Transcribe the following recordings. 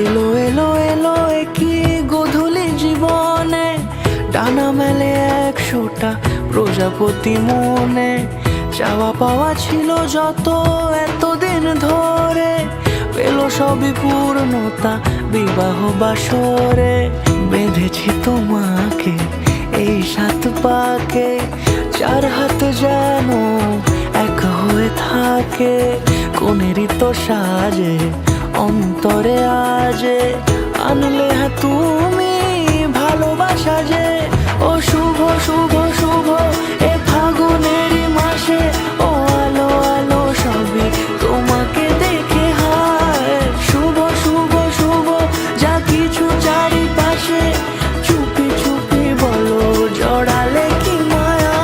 এলো এলো এলো একই গোধূলি জীবনে, ডানা মেলে 100টা প্রজাপতি মনে। চাওয়া পাওয়া ছিল যত এতদিন ধরে, পেল সবই পূর্ণতা বিবাহ বাসরে। বেঁধেছি তোমাকে এই 7 পাকে, 4 হাত যেন এক হয়ে থাকে। কোনেরই তো সাজে অন্তরে আজে, আনলে হ্যাঁ তুমি ভালোবাসা যে। ও শুভ শুভ শুভ এ ফাগুনেরই মাসে, ও আলো আলো সবই তোমাকে দেখে হায়। শুভ শুভ শুভ যা কিছু চারিপাশে, চুপি চুপি বলো জড়ালে কি মায়া।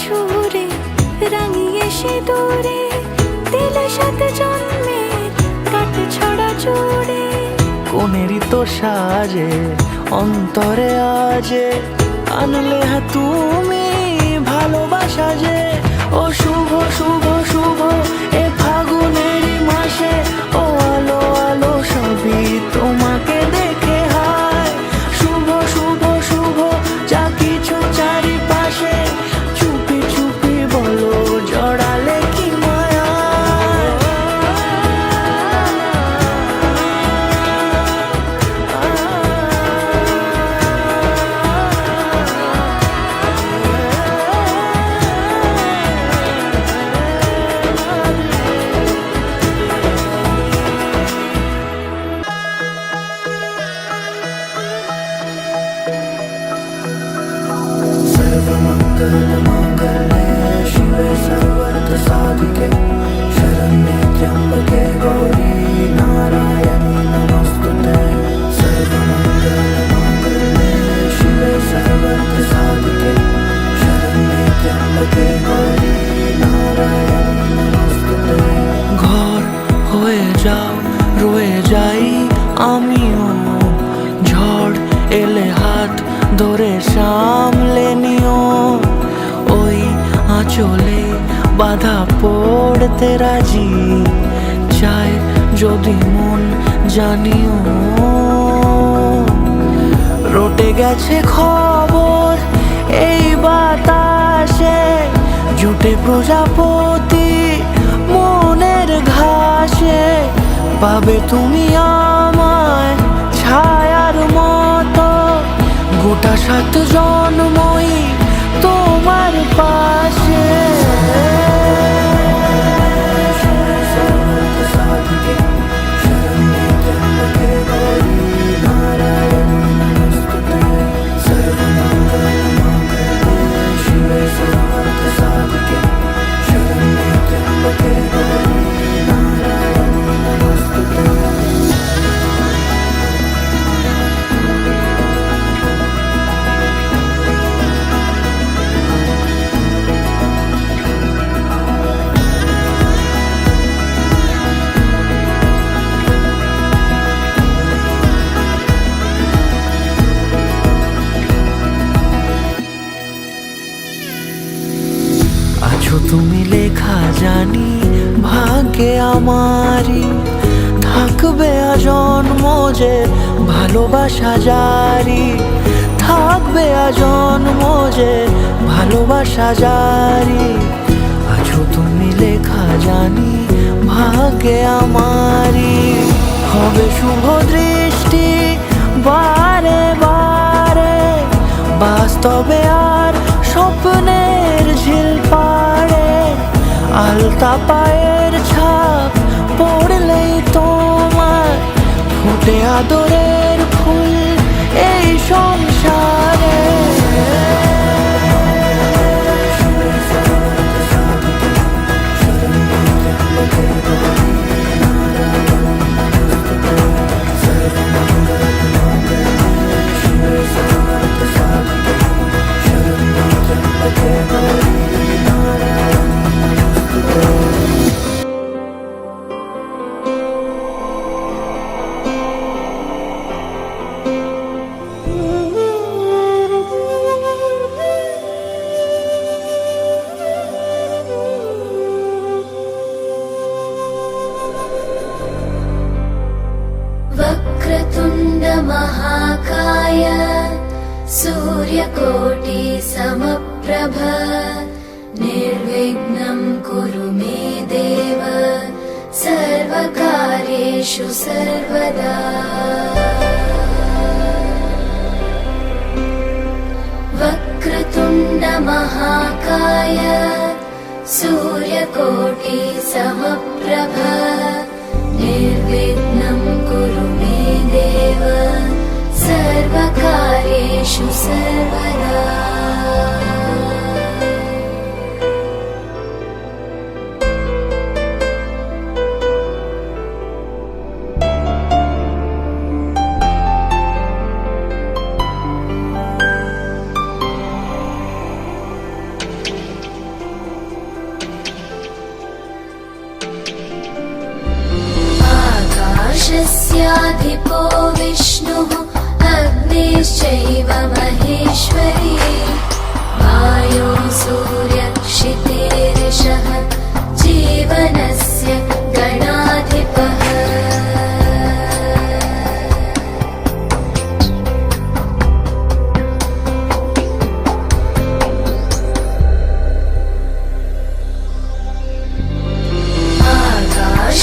সুরে রাঙিয়ে সে দূরে দিলে 7 জন্মের কাট ছড়া জোড়ে। কোনেরই তো সাজে অন্তরে আজে, আনলে হ্যাঁ তুমি ভালোবাসা যে। ও শুভ শুভ শুভ এ ফাগুনেরই মাসে, ও আলো আলো সবই তোমাকে দেখে হায়। শুভ শুভ শুভ যা কিছু চারিপাশে, চুপি চুপি বলো জড়ালে কি মায়া। सर्वमङ्गलमाङ्गल्ये शिवे सर्वार्थसाधिके, शरण्ये त्र्यम्बके गौरी नारायणी नमोस्तुते। सर्वमङ्गलमाङ्गल्ये शिवे सर्वार्थसाधिके, शरण्ये त्र्यम्बके गौरी नारायणी नमोस्तुते। ঘর হয়ে যাও রয়ে যাই আমিও, ঝড় এলে হাত ধরে সামলে নিও। ওই আঁচলে বাধা পড়তে রাজি, চাই যদি মন জানিও। রটে গেছে খবর এই বাতাসে, জুটে প্রজাপতি মনের ঘাসে। পাবে তুমি আমায় ছায়ার মতো, গোটা 7 জন্মই তোমার পাশে। তুমি লেখা জানি ভাগ্যে আমারই, থাকবে আজন্ম যে ভালোবাসা জারি। থাকবে আজন্ম যে ভালোবাসা জারি। আছো তুমি লেখা জানি ভাগ্যে আমারই, হবে শুভ দৃষ্টি বারে বারে, বাস্তবে আর স্বপ্নের ঝিল পাড়ে। আলতা পায়ের ছাপ পড়লেই তোমার ফুটে আদরের ফুল এই সংসারে। वक्रतुण्ड महाकाय सूर्यकोटि समप्रभ निर्विघ्नं कुरु मे देव सर्वकार्येषु सर्वदा। वक्रतुण्ड महाकाय सूर्यकोटि समप्रभ निर्विघ्नं कुरु मे देव सर्वकार्येषु सर्वदा। आकाशस्याधिपो विष्णुः अग्निश्चैव महेश्वरी वायो सूर्यक्षितेरिषः जीवनस्य गणाधिपः।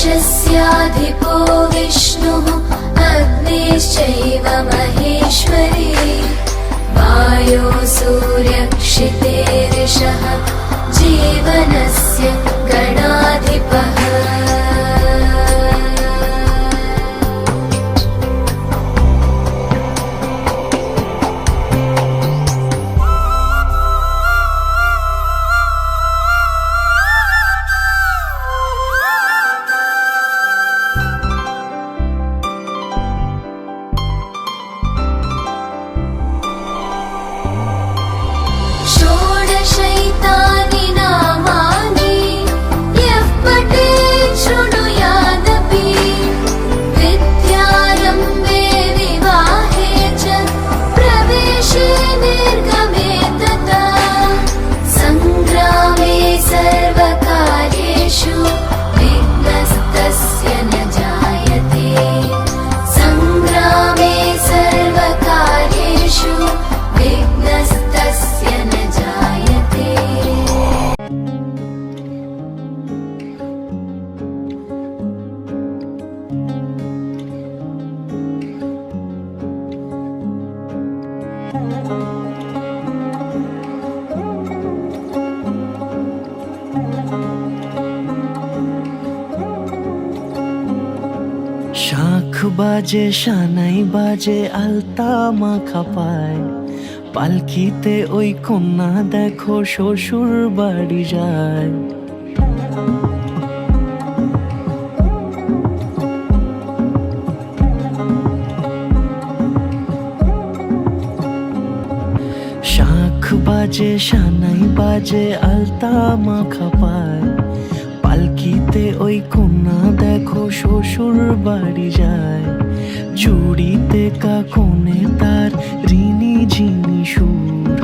आकाशस्याधिपो विष्णुः अग्निश्चैव महेश्वरी वायो सूर्यक्षितेरिषः जीवनस्य गणाधिपः। षोडशैतानि नामानि यः पठेत् शृणुयादपि विद्यारम्भे विवाहे च प्रवेशे निर्गमे तथा सङ्ग्रामे सर्वकार्येषु विघ्नस्तस्य न जायते। सङ्ग्रामे सर्वकार्येषु विघ्नस्तस्य न जायते। শাঁখ বাজে সানাই বাজে আলতা মাখা পায়, পালকিতে ওই কন্যা দেখো শ্বশুর বাড়ি যায়। শাঁখ বাজে সানাই বাজে আলতা মাখা পায়, পালকিতে ওই কন্যা দেখো শ্বশুর বাড়ি যায়। চুড়িতে কাকনে তার ঋণী ঝিনি সুর,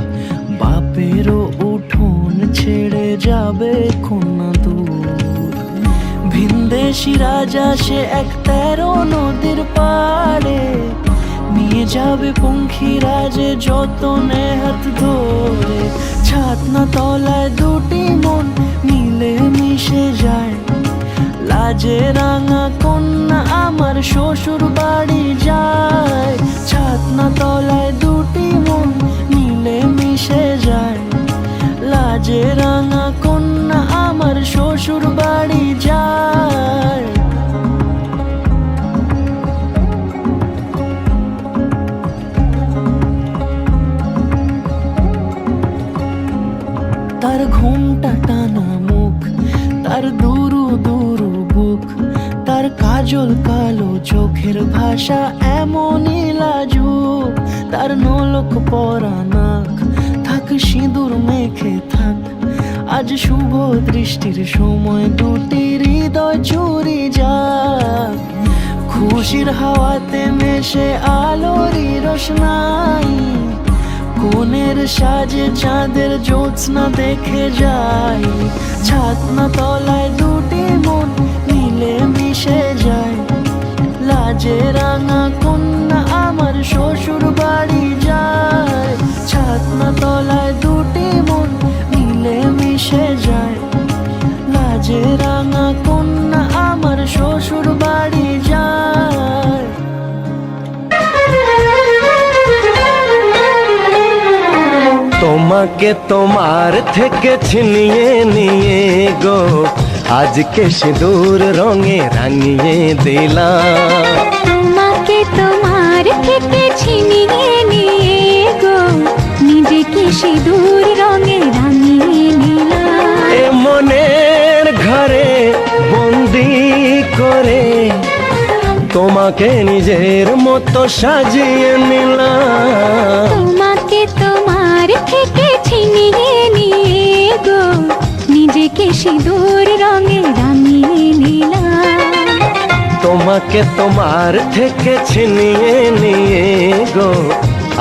বাপেরও উঠোন ছেড়ে যাবে কন্যা দূর। ভিনদেশি রাজা সে এক 13 নদীর পাড়ে, নিয়ে যাবে পঙ্খিরাজে যতনে হাত ধরে, ছাতনা তলায় দুটি মন মিলে মিশে যায়। লাজে রাঙা কন্যা আমার শ্বশুর বাড়ি যায়, ছাতনা তলায় দুটি মন মিলে মিশে যায়। লাজে রাঙা কন্যা আমার শ্বশুর বাড়ি যায়। তার ঘুমটা টানা মুখ, তার দুরু দুরু বুক, তার কাজল কালো চোখের ভাষা এমনই লাজুক। তার নলক পরা নাক, থাক সিঁদুর মেখে থাক। আজ শুভ দৃষ্টির সময় দুটি হৃদয় চুরি যাক। খুশির হাওয়াতে মেশে আলোরই রোশনাই, কোণের সাজে চাঁদের জ্যোৎস্না দেখে যাই। ছাতনা তলায় দুটি মন মিলে মিশে যায়। লাজে রাঙা কন্যা আমার শ্বশুর বাড়ি যায়, ছাতনা তলায় দুটি মন মিলে মিশে যায়। লাজে রাঙা কন্যা আমার শ্বশুর বাড়ি যায়। তোমাকে তোমার থেকে ছিনিয়ে নিয়ে গো, আজকে সিঁদুর রঙে রাঙিয়ে দিলাম। তোমাকে তোমার থেকে ছিনিয়ে নিয়ে গো, নিজেকে সিঁদুর রঙে রাঙিয়ে নিলাম। এ মনের ঘরে বন্দি করে তোমাকে নিজের মতো সাজিয়ে নিলাম। তোমাকে তোমার থেকে ছিনিয়ে নিয়ে গো, নিজেকে সিঁদুর রঙে রাঙিয়ে নিলাম। তোমাকে তোমার থেকে ছিনিয়ে নিয়ে গো,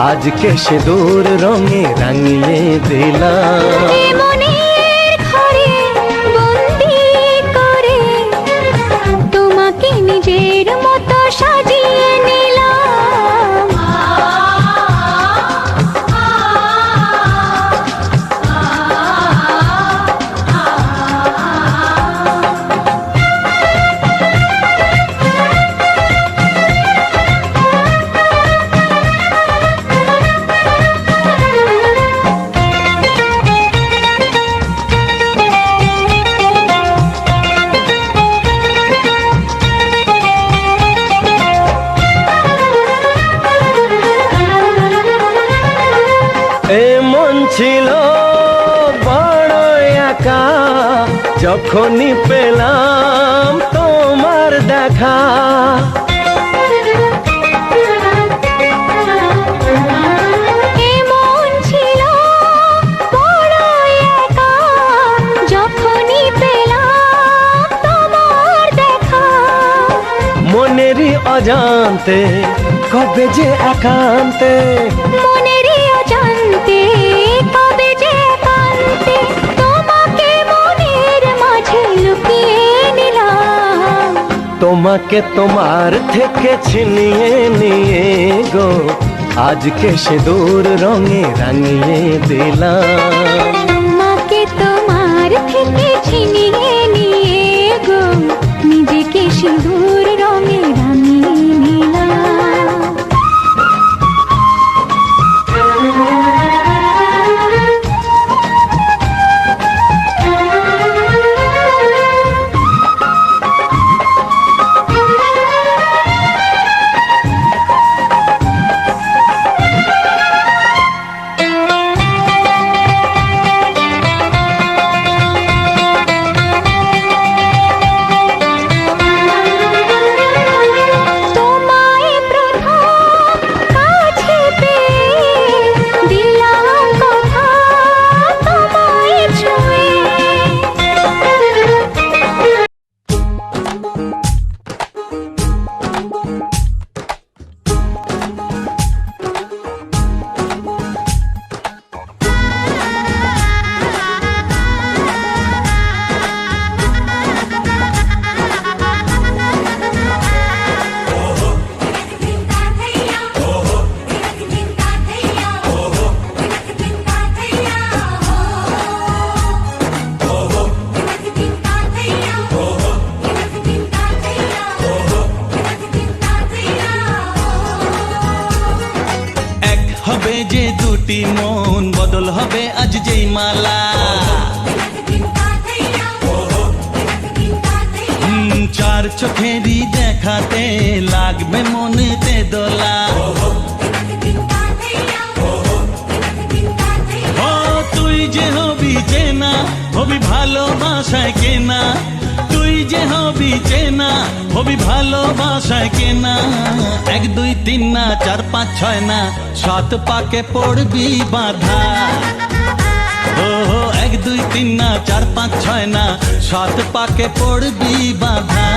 আজকে সিঁদুর রঙে রাঙিয়ে দিলাম। এ মনের ঘরে বন্দি করে তোমাকে নিজের মতো সাজিয়ে নিলাম। এ মন ছিল বড় একা, যখনই পেলাম তোমার দেখা। এ মন ছিল বড় একা, যখনই পেলাম তোমার দেখা। মনেরই অজান্তে কবে যে একান্তে, মনেরই অজান্তে কবে যে একান্তে তোমাকে মনের মাঝে লুকিয়ে নিলাম। তোমাকে তোমার থেকে ছিনিয়ে নিয়ে গো, আজকে সিঁদুর রঙে রাঙিয়ে দিলাম। তোমাকে তোমার থেকে ছিনিয়ে নিয়ে গো, নিজেকে সিঁদুর রঙে রাঙিয়ে নিলাম। হবে যে দুটি মন, বদল হবে আজ যেই মালা। চার চোখেরই দেখাতে লাগবে মনেতে দোলা। ও তুই যে হবি চেনা, হবি ভালোবাসায় কেনা। তুই যে হবি চেনা, হবি ভালোবাসায় কেনা। 1 2 3 না 4 5 6 না 7 পাকে পড়বি বাধা। ও 1 2 3 না 4 5 6 না 7 পাকে পড়বি বাধা।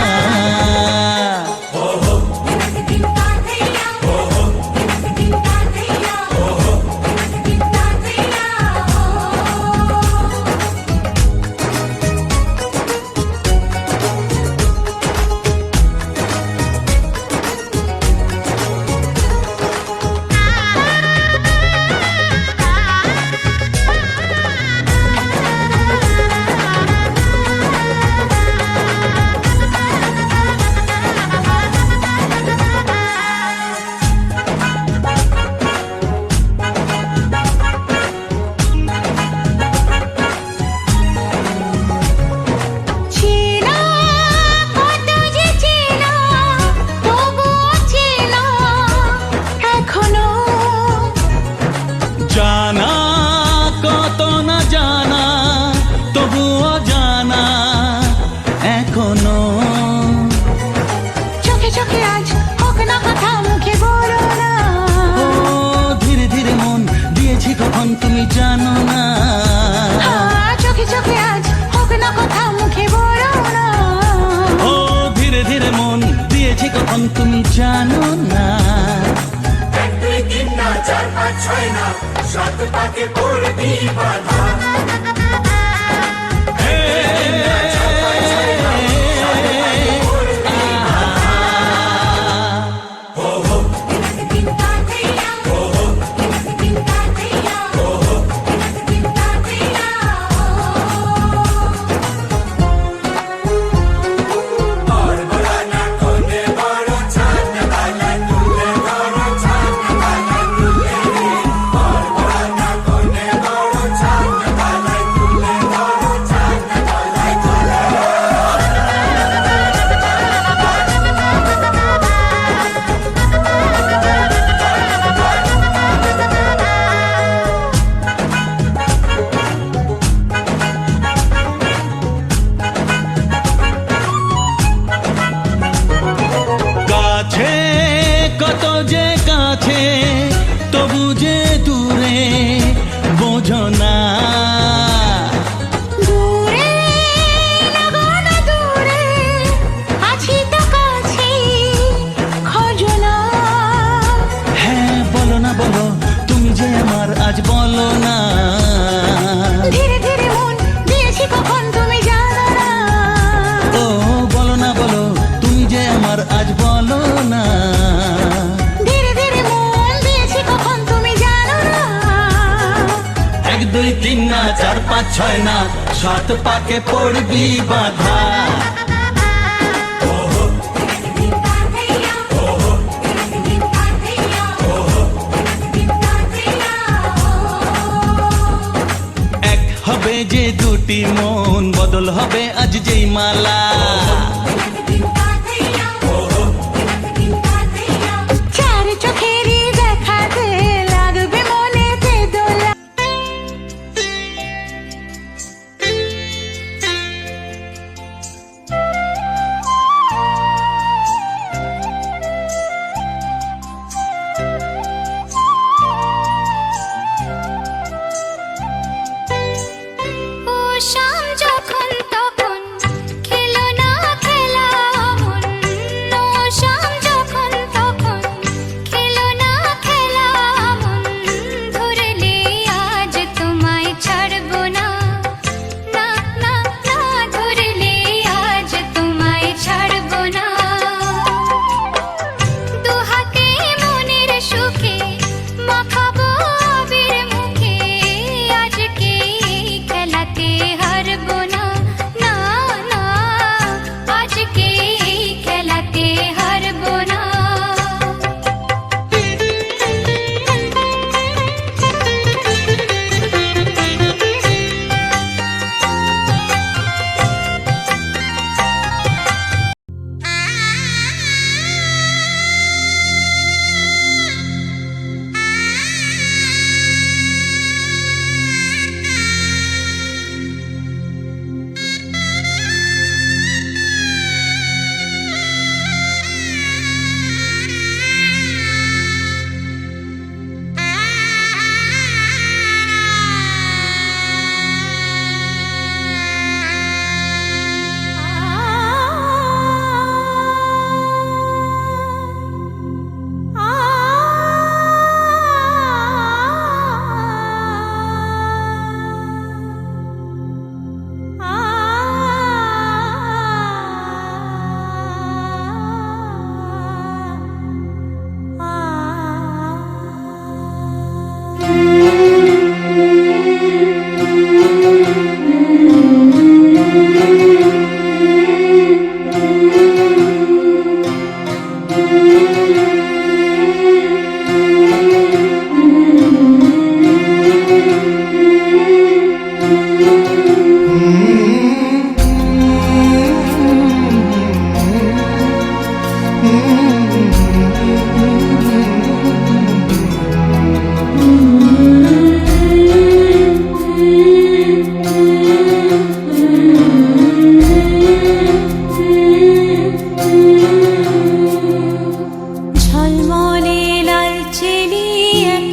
জানা কত না জানা, তবুও জানা এখনো। চোখে চোখে আজ হোক না কথা, মুখে বলো না। ও ধীরে ধীরে মন দিয়েছি কখন তুমি জানো না। চোখে চোখে আজ হোক না কথা, মুখে বলো না। ও ধীরে ধীরে মন দিয়েছি কখন তুমি জানো না। 1 2 3 না 4 5 6 না 7 পাকে পড়বি বাধা। কত যে কাছে তবু যে দূরে বোঝো না। দূরে লাগো না দূরে, আছি তো কাছে, খোঁজো না। হ্যাঁ বলো না বলো, তুমি যে আমার আজ বলো না। ধীরে ধীরে মন দিয়েছি কখন তুমি জানো না। ও বলো না বলো, তুমি যে আমার আজ বলো না। ধীরে ধীরে মন দিয়েছি কখন তুমি জানো না। 1 2 3 না 4 5 6 না 7 পাকে পড়বি বাধা। এক হবে যে দুটি মন, বদল হবে আজ যেই মালা। চার চোখেরই দেখাতে লাগবে মনেতে দোলা। ও শাম যখন তখন খেলো না খেলো।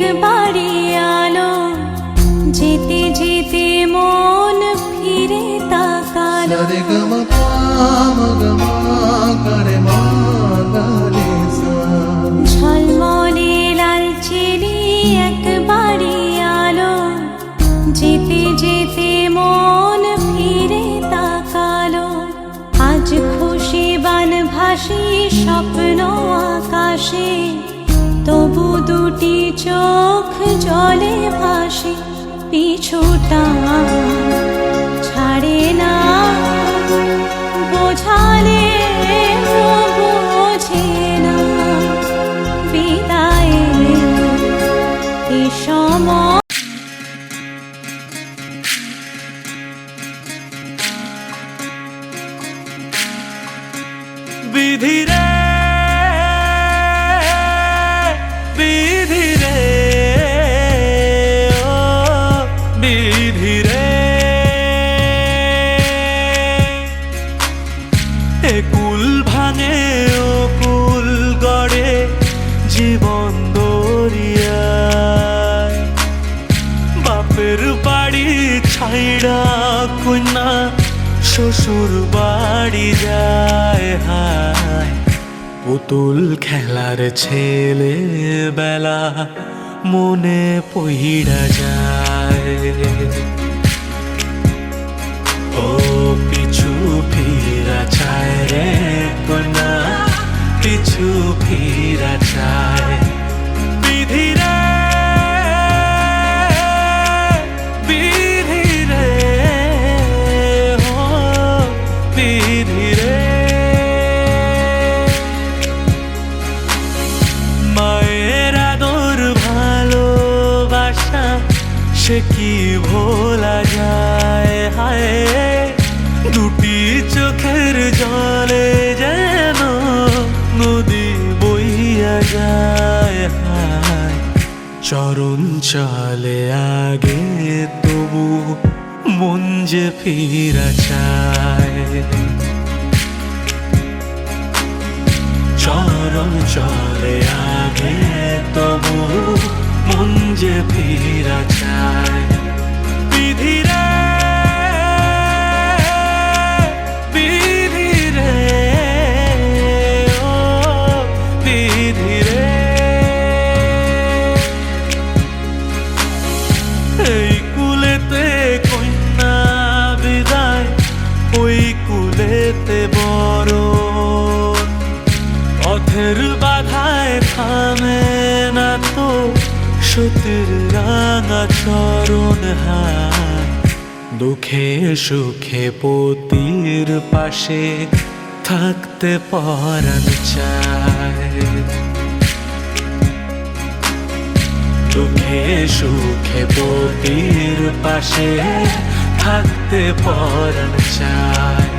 একবারই আলো, যেতে যেতে মন ফিরে তাকালো। ঝলমলে লালচেরি একবারই আলো, যেতে যেতে মন ফিরে তাকালো। আজ খুশি বান ভাসি স্বপ্ন আকাশে, তবু দুটি চোখ জলে ভাসে। পিছুটা ছাড়ে না, বোঝালে বোঝে না। বিদায়ের এ সময় বিধি রে বিধি রে ও বিধি রে, এ কুল ভাঙে ও কুল গড়ে জীবন দরিয়ায়। বাপের বাড়ি ছাইড়া কন্যা শ্বশুর বাড়ি যায় হায়। পুতুল খেলার ছেলে বেলা মনে পইড়া যায়। ও পিছু ফিরা চায় রে কন্যা, পিছু ফিরা চায়। বিধি রে বিধি রে ও বিধি রে, মায়ের আদর ভালোবাসা সে কি ভোলা যায় হায়। দুটি চোখের জলে যেন নদী বইয়া যায় হায়। চরণ চলে আগে তবু মন যে ফিরা চায়। চরণ চলে আগে তবু মন যে ফিরা চায়। বিধি রে বিধি রে ও বিধি রে, এই কুলেতে কন্যা বিদায়, ওই কুলেতে বড়। পথের বাধায় থামে না তো সতীর রাঙা চরণ হায়। দুঃখে সুখে পতির পাশে থাকতে পরাণ চায়। দুঃখে সুখে পতির পাশে থাকতে পরাণ চায়।